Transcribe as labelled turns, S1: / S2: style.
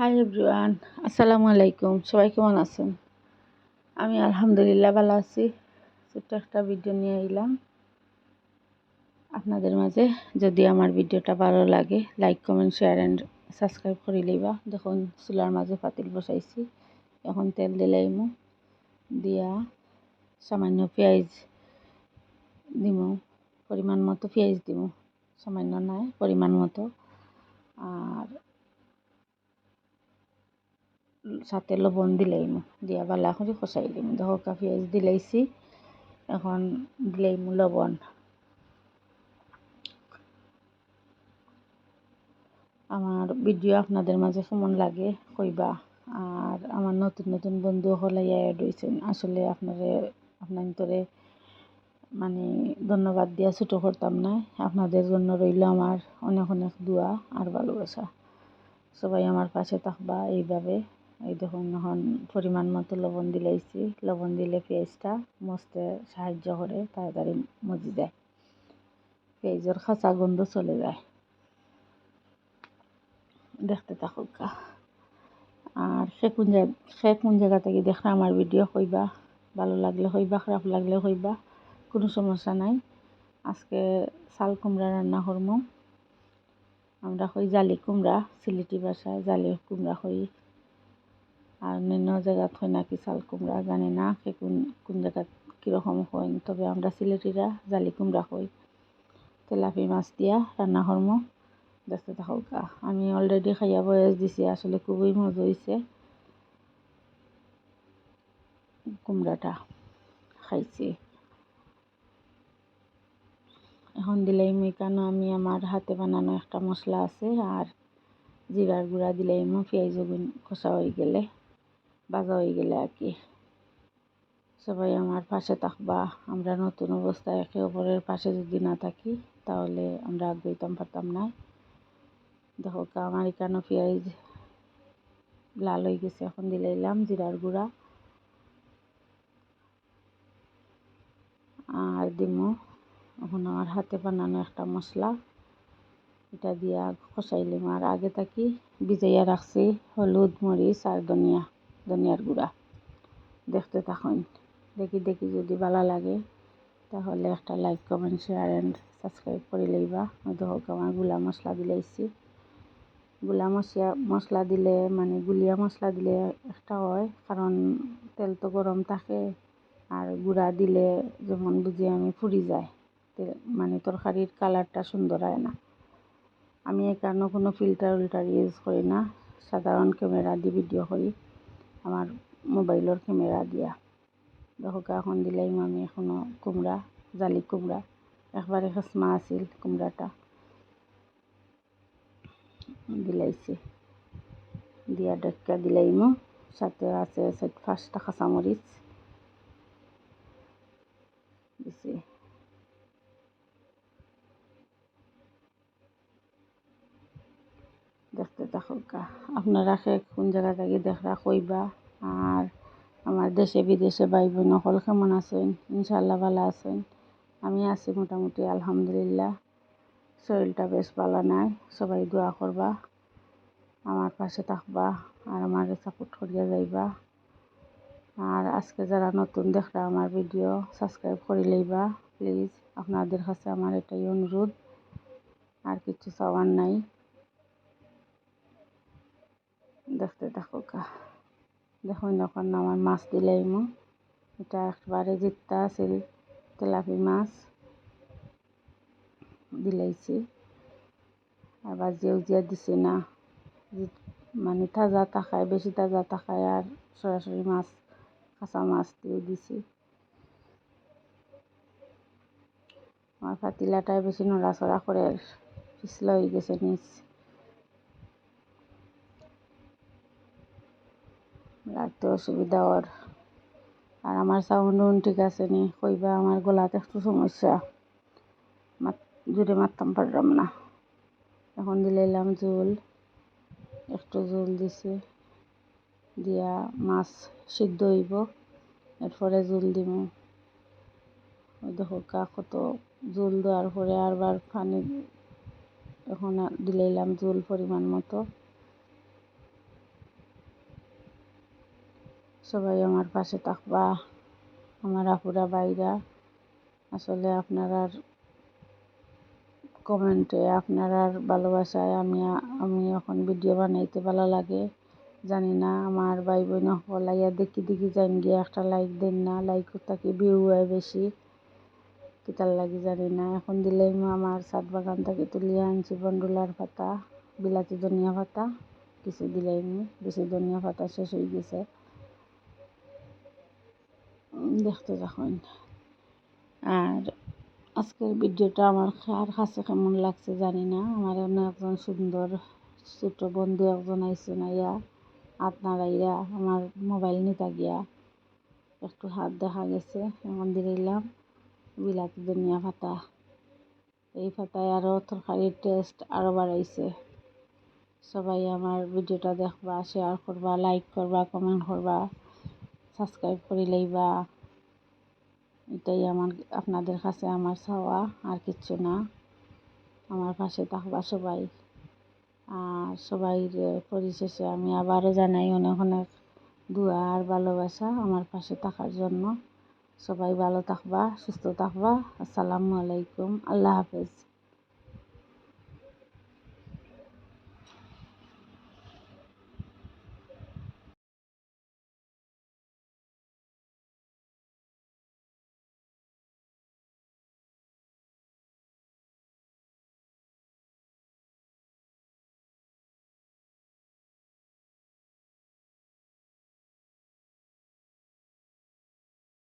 S1: Hi everyone, আসসালামু আলাইকুম। সবাই কেমন আছেন? আমি আলহামদুলিল্লাহ ভালো আছি। ছোট্ট একটা ভিডিও নিয়ে এলাম আপনাদের মাঝে। যদি আমার ভিডিওটা ভালো লাগে, like comment share and subscribe করে লইবা। দেখুন চুলার মাঝে পাতিল বসাইছি, এখন তেল দিলাইমু, দিয়া সামান্য পেঁয়াজ দিমু, পরিমাণ মতো পেঁয়াজ দিমু, সামান্য নয় পরিমাণ মতো, আর সাথে লবণ দিলাইমু, দিয়া বালা করে কষাই দিমু। দেখো পেঁয়াজ দিলাইছি, এখন দিলাইমু লবণ। আমার ভিডিও আপনাদের মাঝে কেমন লাগে কইবা। আর আমার নতুন নতুন বন্ধু হলে অ্যাড হয়েছেন, আসলে আপনাদের মানে ধন্যবাদ দিয়া ছোটো করতাম না। আপনাদের জন্য রইল আমার অনেক অনেক দোয়া আর ভালোবাসা। সবাই আমার পাশে থাকবা এইভাবে। এই দেখুন এখন পরিমাণ মতো লবণ দিলাইছি। লবণ দিলে পেঁয়াজটা মজতে সাহায্য করে, তাড়াতাড়ি মজি যায়, পেঁয়াজের খাঁচা গন্ধ চলে যায়। দেখতে থাকুক। আর সে কোন জায়গা থেকে দেখে আমার ভিডিও কইবা। ভালো লাগলে কইবা, খারাপ লাগলে কইবা, কোনো সমস্যা নাই। আজকে চাল কুমড়া রান্না করবো। আমরা কই জালি কুমড়া, সিলেটি ভাষায় জালি কুমড়া কই, আর অন্যান্য জায়গাত হয় নাকি চাল কুমড়া, জানি না সে কোন জায়গাত কীরকম হয়, তবে আমরা সিলেটিরা জালি কুমড়া কই। তেলাপি মাছ দিয়া রান্না করবো। দেখতে থাকুক। আমি অলরেডি খাইয়া বয়স দিছি, আসলে খুবই মজা হয়েছে। কুমড়াটা খাইছি। এখন দিলাইমু এখানে আমি আমার হাতে বানানো একটা মশলা আছে, আর জিরার গুঁড়া দিলাইমু পেঁয়াজ কষা হয়ে গেলে, ভাজা হয়ে গেলে আর কি। সবাই আমার পাশে থাকবা। আমরা নতুন অবস্থায় একে অপরের পাশে যদি না থাকি তাহলে আমরা আগাইতাম পারতাম না। দেখো আমার এখানে পেঁয়াজ লাল হয়ে গেছে, এখন দিলাইলাম জিরার গুঁড়া, আর দিমু এখন আমার হাতে বানানো একটা মশলা, এটা দিয়া কষাইলাম। আর আগে থাকি ভিজাইয়া রাখছি হলুদ, মরিচ আর ধনিয়ার গুঁড়া। দেখতে থাকুন। দেখি যদি ভালো লাগে তাহলে একটা like comment share and subscribe করে লইবা। দেখো আমার গুলা মশলা দিলাইছি। গুলা মশলা দিলে মানে গুলিয়া মশলা দিলে একটা হয়, কারণ তেল তো গরম থাকে, আর গুঁড়া দিলে যেমন বুঝি আমি ফুরি যায়, মানে তরকারির কালারটা সুন্দর হয় না। আমি এখানে কোনো ফিল্টার ইউজ করি না, সাধারণ ক্যামেরা দিয়ে ভিডিও করি, আমার মোবাইলের ক্যামেরা দিয়া। দেখো এখন দিলাইম আমি এখনো কুমড়া, জালি কুমড়া, একবারে খেসমা আছিল কুমড়াটা, দিলাইছি। দিয়া ডেক্কা দিলাইমু, সাথে আছে 5টা কাঁচামরিচ দিছি। দেখতে থাকুক। আপনারা কোন জায়গা থেকে দেখরা কইবা। আর আমার দেশে বিদেশে ভাই বোন সকল কেমন আছেন? ইনশাআল্লাহ ভালো আছেন। আমি আছি মোটামুটি আলহামদুলিল্লাহ। শরীরটা বেশ ভালো নাই। সবাই দোয়া করবা, আমার পাশে থাকবা, আর আমার সাপোর্ট করিয়া যাইবা। আর আজকে যারা নতুন দেখরা আমার ভিডিও সাবস্ক্রাইব করে লইবা প্লিজ। আপনাদের কাছে আমার এটাই অনুরোধ, আর কিছু চাওয়ার নাই। দেখতে থাকুক। দেখুন এখন আমার মাছ দিলাইমু, এটা একবারে জিত্তা আছিল তেলাপি মাছ দিলাইছি। আবার জিয়া দিছি না, মানে তাজা থাকায়, বেশি তাজা থাকায় আর সরাসরি মাছ, কাঁচা মাছ দিয়ে দিছি। আমার পাতিলাটায় বেশি নড়াচড়া করে পিছলা হয়ে গেছে নিচ, লাগতে অসুবিধা ওর। আর আমার সাউন্ড ঠিক আছে নি কইবা, আমার গলাতে একটু সমস্যা, জোরে মারতাম পারলাম না। এখন দিলাইলাম ঝোল, একটু ঝোল দিছি, দিয়া মাছ সিদ্ধ হইব, এরপরে ঝোল দিব। দেখো কত ঝোল দেওয়ার পরে আবার পানি, এখন দিলাইলাম ঝোল পরিমাণ মতো। সবাই আমার পাশে থাকবা, আমার আপুরা বাইরা। আসলে আপনারা কমেন্টে, আপনার ভালোবাসায় আমি এখন ভিডিও বানাইতে ভালো লাগে। জানি না আমার ভাই বোন হলাইয়া দেখি যাইন গিয়ে একটা লাইক দেন না, লাইক থাকি ভিউ হয় বেশি, কিতার লাগি জানি না। এখন দিলেই আমার ছাদ বাগান থেকে তুলিয়া আনছি বন্ডুলার পাতা, বিলাতি ধনিয়া পাতা কিছু দিলেই বেশি ধনিয়া পাতা শেষ হয়ে গেছে। দেখতে থাকুন। আর আজকের ভিডিওটা আমার কাছে কেমন লাগছে জানি না। আমার একজন সুন্দর ছোট বন্ধু একজন আইসে নাইয়া হাত নাড়াইয়া আমার মোবাইল নিতে গিয়া একটু হাত দেখা গেছে, এমন দিলাম বিলাতি ধনিয়া পাতা। এই পাতায় আরও তরকারির টেস্ট আরও বাড়াইছে। সবাই আমার ভিডিওটা দেখবা, শেয়ার করবা, লাইক করবা, কমেন্ট করবা, সাবস্ক্রাইব করে লইবা। এটাই আপনাদের কাছে আমার চাওয়া, আর কিচ্ছু না। আমার পাশে থাকবা সবাই। আর সবাই পরিশেষে আমি আবারও জানাই অনেক অনেক দোয়া আর ভালোবাসা আমার পাশে থাকার জন্য। সবাই ভালো থাকবা, সুস্থ থাকবা। আসসালামু আলাইকুম, আল্লাহ হাফেজ।